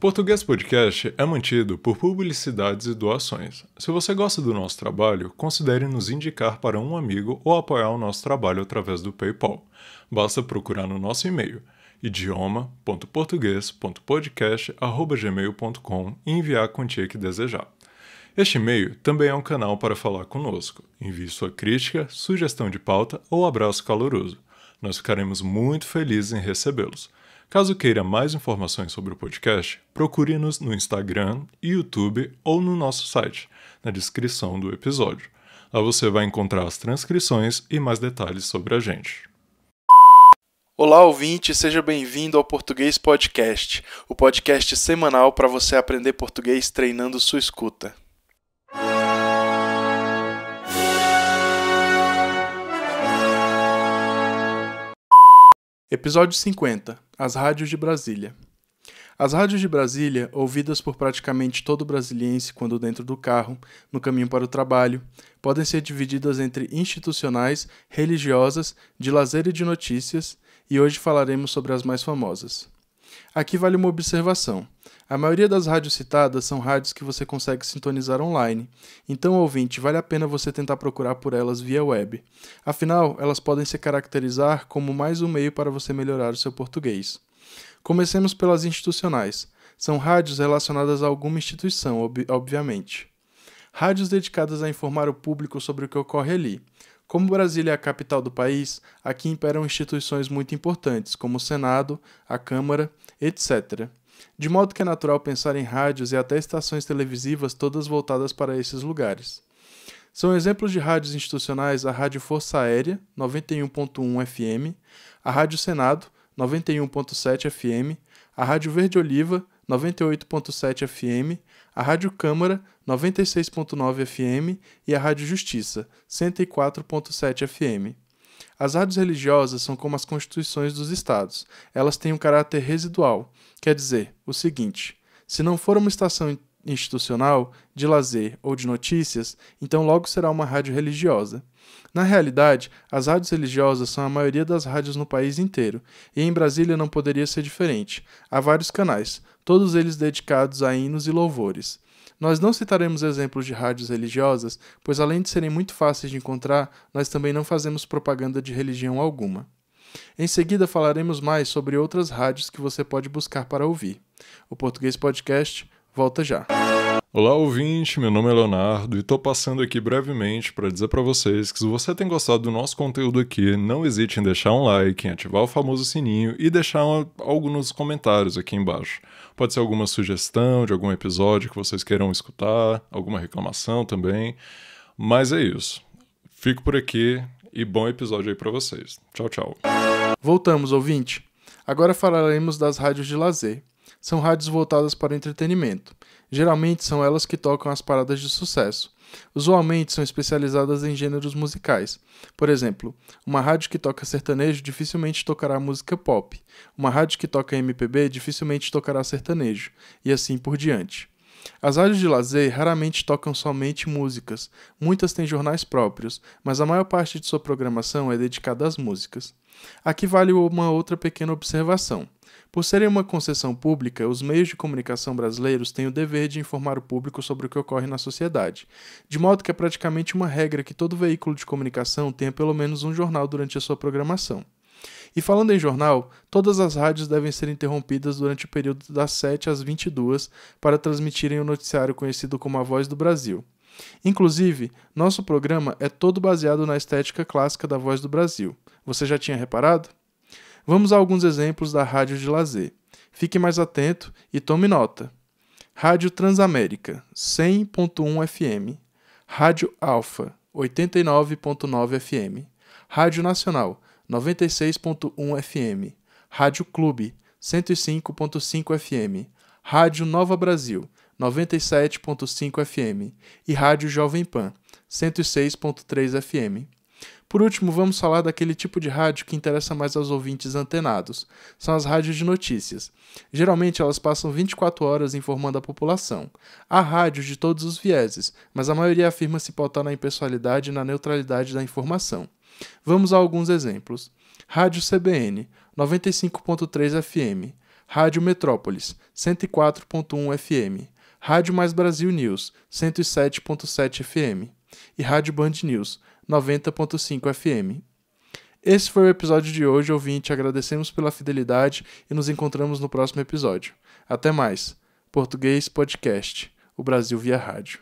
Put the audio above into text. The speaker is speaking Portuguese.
Português Podcast é mantido por publicidades e doações. Se você gosta do nosso trabalho, considere nos indicar para um amigo ou apoiar o nosso trabalho através do PayPal. Basta procurar no nosso e-mail idioma.português.podcast@gmail.com e enviar a quantia que desejar. Este e-mail também é um canal para falar conosco. Envie sua crítica, sugestão de pauta ou abraço caloroso. Nós ficaremos muito felizes em recebê-los. Caso queira mais informações sobre o podcast, procure-nos no Instagram, YouTube ou no nosso site, na descrição do episódio. Lá você vai encontrar as transcrições e mais detalhes sobre a gente. Olá, ouvinte, seja bem-vindo ao Português Podcast, o podcast semanal para você aprender português treinando sua escuta. Episódio 50. As rádios de Brasília. As rádios de Brasília, ouvidas por praticamente todo brasiliense quando dentro do carro, no caminho para o trabalho, podem ser divididas entre institucionais, religiosas, de lazer e de notícias, e hoje falaremos sobre as mais famosas. Aqui vale uma observação. A maioria das rádios citadas são rádios que você consegue sintonizar online, então, ouvinte, vale a pena você tentar procurar por elas via web. Afinal, elas podem se caracterizar como mais um meio para você melhorar o seu português. Comecemos pelas institucionais. São rádios relacionadas a alguma instituição, obviamente. Rádios dedicadas a informar o público sobre o que ocorre ali. Como Brasília é a capital do país, aqui imperam instituições muito importantes, como o Senado, a Câmara, etc. De modo que é natural pensar em rádios e até estações televisivas todas voltadas para esses lugares. São exemplos de rádios institucionais a Rádio Força Aérea, 91.1 FM, a Rádio Senado, 91.7 FM, a Rádio Verde Oliva, 98.7 FM, a Rádio Câmara, 96.9 FM e a Rádio Justiça, 104.7 FM. As rádios religiosas são como as constituições dos estados. Elas têm um caráter residual, quer dizer, o seguinte: se não for uma estação institucional, de lazer ou de notícias, então logo será uma rádio religiosa. Na realidade, as rádios religiosas são a maioria das rádios no país inteiro, e em Brasília não poderia ser diferente. Há vários canais, todos eles dedicados a hinos e louvores. Nós não citaremos exemplos de rádios religiosas, pois além de serem muito fáceis de encontrar, nós também não fazemos propaganda de religião alguma. Em seguida falaremos mais sobre outras rádios que você pode buscar para ouvir. O Português Podcast volta já. Olá, ouvinte, meu nome é Leonardo e estou passando aqui brevemente para dizer para vocês que se você tem gostado do nosso conteúdo aqui, não hesite em deixar um like, em ativar o famoso sininho e deixar algo nos comentários aqui embaixo. Pode ser alguma sugestão de algum episódio que vocês queiram escutar, alguma reclamação também, mas é isso. Fico por aqui e bom episódio aí para vocês. Tchau, tchau. Voltamos, ouvinte. Agora falaremos das rádios de lazer. São rádios voltadas para o entretenimento. Geralmente são elas que tocam as paradas de sucesso. Usualmente são especializadas em gêneros musicais. Por exemplo, uma rádio que toca sertanejo dificilmente tocará música pop. Uma rádio que toca MPB dificilmente tocará sertanejo, e assim por diante. As rádios de lazer raramente tocam somente músicas. Muitas têm jornais próprios, mas a maior parte de sua programação é dedicada às músicas. Aqui vale uma outra pequena observação. Por serem uma concessão pública, os meios de comunicação brasileiros têm o dever de informar o público sobre o que ocorre na sociedade, de modo que é praticamente uma regra que todo veículo de comunicação tenha pelo menos um jornal durante a sua programação. E falando em jornal, todas as rádios devem ser interrompidas durante o período das 7 às 22 para transmitirem o noticiário conhecido como A Voz do Brasil. Inclusive, nosso programa é todo baseado na estética clássica da Voz do Brasil. Você já tinha reparado? Vamos a alguns exemplos da rádio de lazer. Fique mais atento e tome nota. Rádio Transamérica, 100.1 FM. Rádio Alfa, 89.9 FM. Rádio Nacional, 96.1 FM. Rádio Clube, 105.5 FM. Rádio Nova Brasil, 97.5 FM. E Rádio Jovem Pan, 106.3 FM. Por último, vamos falar daquele tipo de rádio que interessa mais aos ouvintes antenados. São as rádios de notícias. Geralmente elas passam 24 horas informando a população. Há rádios de todos os vieses, mas a maioria afirma se pautar na impessoalidade e na neutralidade da informação. Vamos a alguns exemplos. Rádio CBN, 95.3 FM. Rádio Metrópolis, 104.1 FM, Rádio Mais Brasil News, 107.7 FM e Rádio Band News, 90.5 FM. Esse foi o episódio de hoje, ouvinte. Agradecemos pela fidelidade e nos encontramos no próximo episódio. Até mais. Português Podcast. O Brasil via rádio.